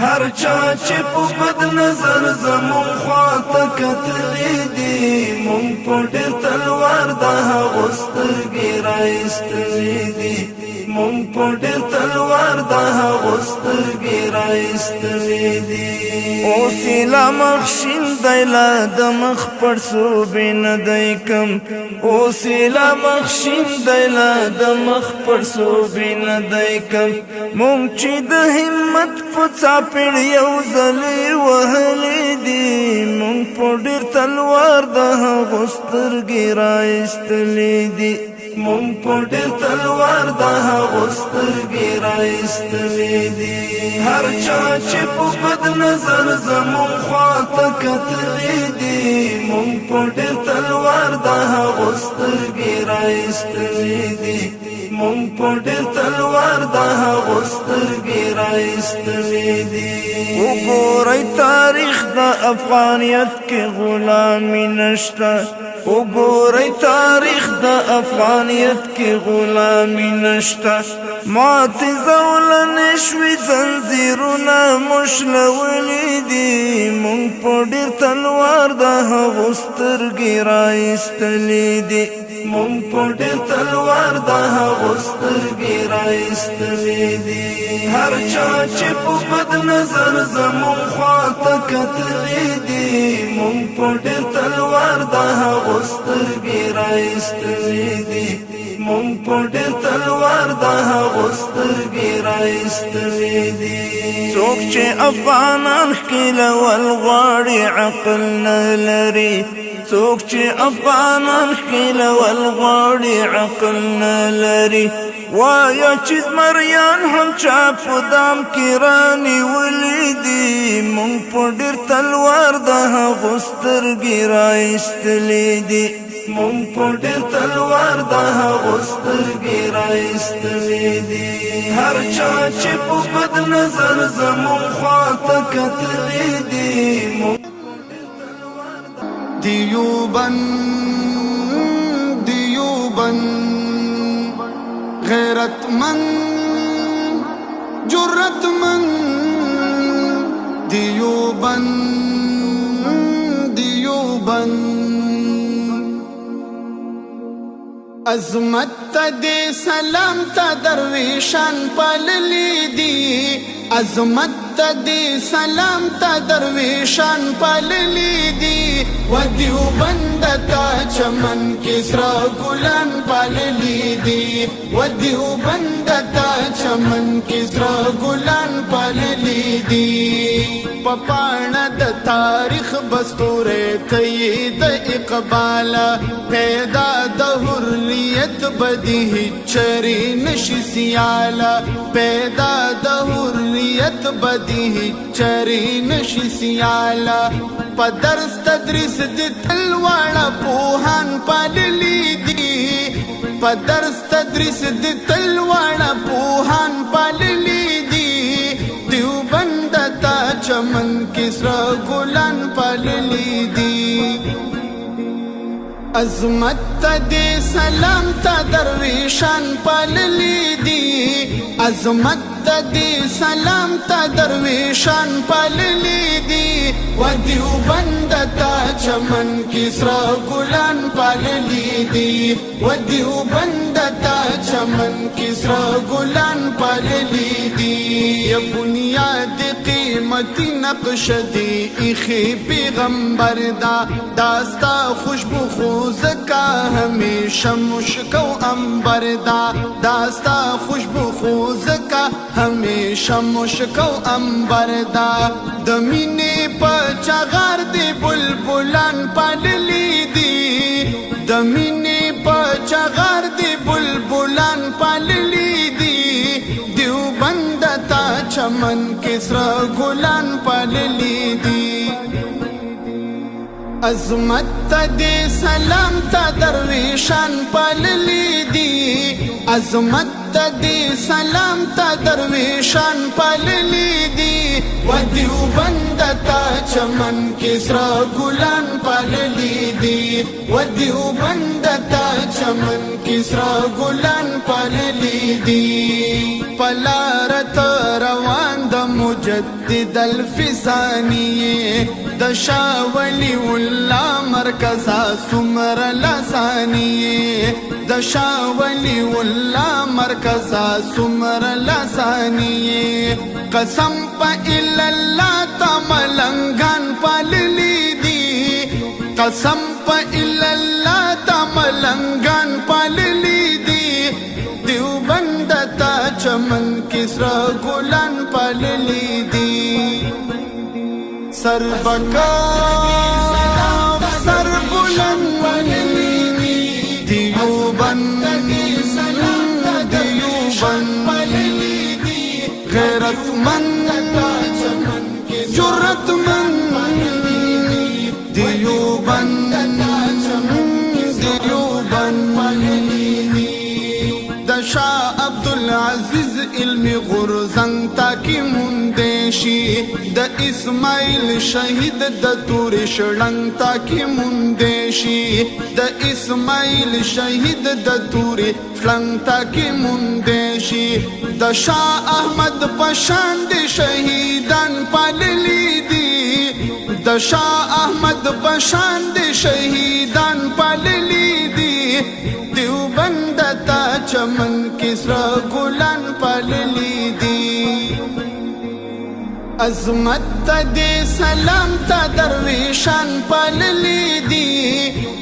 هر چا چې په بد نظر زمون خواته کتلی دي مونږ په ډېر تلوار د هغو سترګې رایستلې دي مونږ په ډېر تلوار د هغو سترګې رایستلې دي اوس یې لا مخ شین دی لا د مخ پړسوبې نه دی کم اوس یې لا مخ شین دی لا د مخ پړسوبې نه دی کم مونږ چې د همت په څاپېړ یو ځلې وهلې دي مونږ په ډېر تلوار د هغو سترګې رایستلې دي مونږ په ډېر تلوار د هغو سترګې رایستلې دي هر چا چې په بد نظر زمون خواته کتلې دي مونږ په ډېر تلوار د هغو سترګې رایستلې دي مونږ په ډېر تلوار د هغو سترګې رایستلې دي وګورئ تاریخ د افغانیت کې غلامي نشته وګورئ تاریخ د افغانیت کې غلامي نشته ماتې زولنې شوي زنځیرونه مشلولي دي مونږ په ډېر تلوار د هغو سترګې رایستلې دي مونږ په ډېر تلوار د هغو سترګې رایستلې دي هر چا چې په بد نظر زمون خواته کتلې دي مونږ په ډېر تلوار د هغو سترګې رایستلې دي مونږ په ډېر تلوار د هغو سترګې رایستلې دي څوک چې افغانان ښکلول غواړي عقل نه لري څوک چې افغانان ښکلول غواړي عقل نه لري وایا چې زمریان هم چا په دام کې رانیولي دي مونږ په ډېر تلوار د هغو سترګې رایستلې دي مونږ په ډېر تلوار د هغو سترګې رایستلې دي هر چا چې په بد نظر زمون خواته کتلې دي دیوبند غیرتمند جرأتمند دیوبند عظمت تا دے سلام تا درویشان پاللی دی عظمت تا دے سلام تا درویشان پاللی دی و دیوبند تا چمن کسرا گلان پاللی دی و دیوبند تا چمن کسرا گلان پاللی دی پپانا د تاریخ بستوره تیید اقبال پیدا د حریت بدی چری نشی سیالا پیدا د حریت بدی چری نشی سیالا په درس تدریس د تلواړه پوهان پاللی دی په درس تدریس د تلواړه پوهان پاللی دی دیوبند تا چمن کسرا گلان پاللی دی عظمت تا دے سلام تا درویشان پاللی دی عظمت تا دے سلام تا درویشان پاللی دی و دیوبند تا چمن کسرا گلان پاللی دی و دیوبند تا چمن کسرا گلان پاللی دی بنیاد قیمتی نقش دی ایخی پیغمبر دا داستا خوشبو خوزکا ہمیشہ مشکو امبر دا داستا خوشبو خوزکا ہمیشہ مشکو امبر دا دمینی پچا غار دی بلبلان پاللی دی دمینی پچا غار دی بلبلان پاللی دی دیوبند تا چمن کسرا گلان پاللی دی عظمت تا دے سلام تا درویشان پاللی دی عظمت تا دے سلام تا درویشان پاللی دی و و دیوبند تا چمن کې سره ګلان پاللی دي و دیوبند تا چمن کې سره ګلان پاللی دي پلارت روان د مجدد الفسانی د شاه ولی الله مرکزا سمر لسانی د شاه ولی الله مرکزا سمر لسانی قسم په الا الله تملنګان پاللی دي قسم په الا الله تملنګان پاللی دي دیوبند تا چمن کې سره ګلان پاللی دي سر بکا سر بلند پاللی دي دیوبند پاللی دي غیرت مند جرأت مند دیوبند د شاه عبدالعزیز علمی غرزنگ تاکی مندشی د اسماعیل شهید د تور شړنګ تاکی مندشی د اسماعیل شهید د تور شړنګ تاکی مندشی د شاه احمد پشان د شهیدان پاللی دي د شاه احمد پشان د شهیدان پاللی دي دیوبند تا چمن کې سره ګلان پاللی دي عظمت دې سلام تا درویشان پاللی دي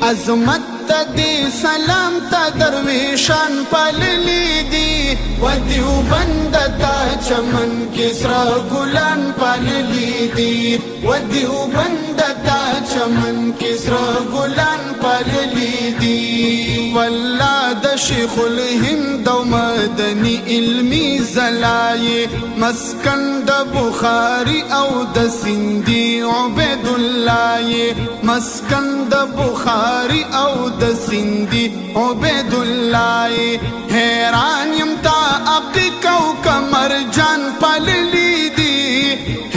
عظمت دې سلام تا درویشان پاللی دي و دیوبند تا چمن کې سره ګلان پاللی دي و دیوبند تا چمن کې سره ګلان پاللی دي والله د شیخ الهند او مدنی علمی زلای مسکن د بخاری او د سیندی عبید الله مسکن د بخاری او د سیندی عبید الله حیران یم تا عقیق او کمر جان پاللی دي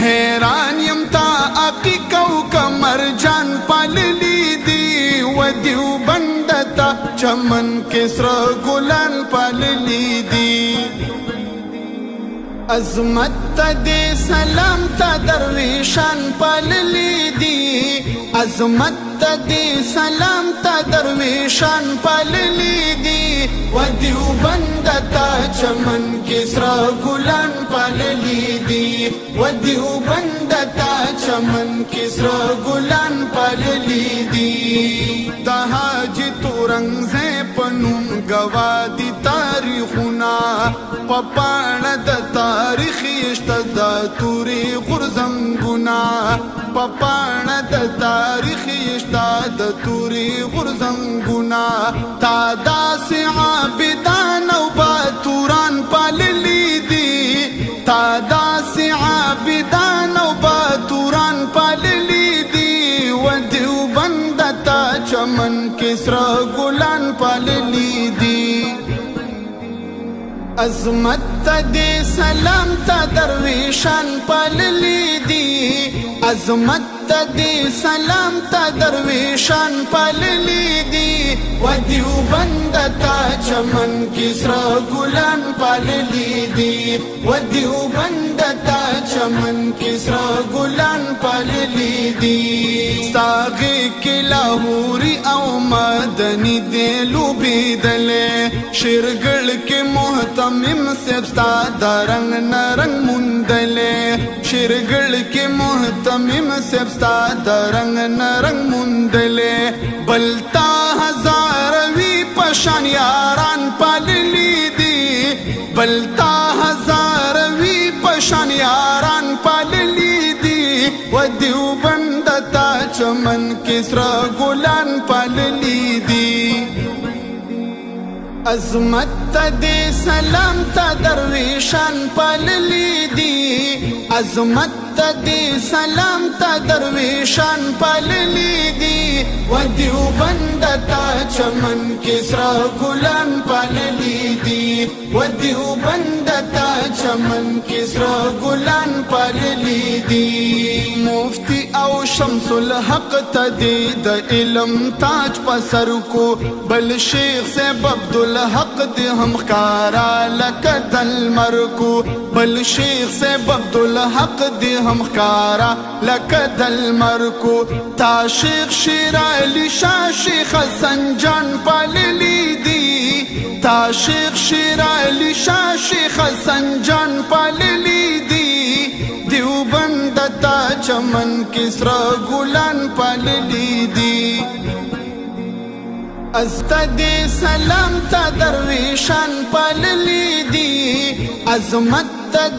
حیران یم تا عقیق او کمر جان پاللی دي و دیوبند تا چمن کې سره ګلان پاللی دي عظمت دې سلام تا درویشان پاللی دي عظمت دې سلام تا درویشان پاللی دي و دیوبند تا چمن کې سره ګلان پاللی دي و دیوبند تا چمن کې سره ګلان پاللی دي د حاجی تورنګزه پنوم گوادی تاریخونه پپاڼه د تاریخ یشته د توري غرزنګونه پپاڼه د تاریخ یشته د توري غرزنګونه تا داسې عابدان او باتوران پاللی دي تا داسې عابدان او باتوران پاللی دي و دیوبند تا چمن کې سره ګلان پاللی دي عظمت دې سلام تا درویشان پاللی دي عظمت دې سلام تا درویشان پاللی دي و دیوبند تا چمن کې سره ګلان پاللی دي و دیوبند تا چمن کې سره ګلان پاللی دي ساغه کې لاهوري او مدني دې لوبېدلې شیرګل کې محتمم سبستا درنګ نرنګ مندلې شیرګل کې محتمم سبستا درنګ نرنګ مندلې بلتا هزار وی پشان یاران پاللی دي بلتا هزار وی پشان یاران پاللی دي و دیوبند تا چمن کې سره ګلان پاللی دي عظمت ته دې سلام ته درویشان پاللی دي عظمت ته دې سلام ته درویشان پاللی دي و دیوبند ته چمن کې سره ګلان پاللی دي و دیوبند ته چمن کې سره ګلان پاللی دي مفتی او شمس الحق ته دې د علم تاج په سر کو بل شیخ صاحب عبدالحق دې هم ښکارا لکه د لمر کو بل شیخ صاحب عبدالحق دې هم ښکارا لکه د لمر کو تا شیخ شیر علی شاه شیخ حسن جان پاللی دي تا شیخ شیر علی شاه شیخ حسن جان پاللی دي دیوبند تا چمن کې سره ګلان پاللی دي استدی سلام تا درویشان پاللی دی عظمت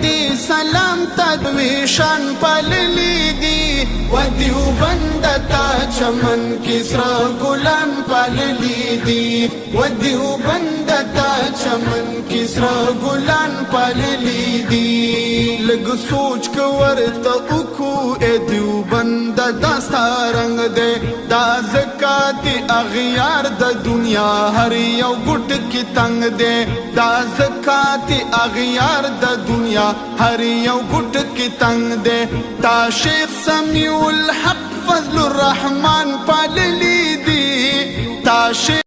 دی سلام تا درویشان پاللی دی و دیوبند تا چمن کی سرا گلان پاللی دی و دیوبند تا چمن کی سرا گلان پاللی دی لگ سوچ کورتا اکو اے دیوبند داستا رنگ دے دا زکات اغیار د دنیا هر یو ګټ کی تنگ دے دا زکات اغیار د دنیا هر یو ګټ کی تنگ دے تا شیخ سمیع الحق فضل الرحمن پاللی دی تا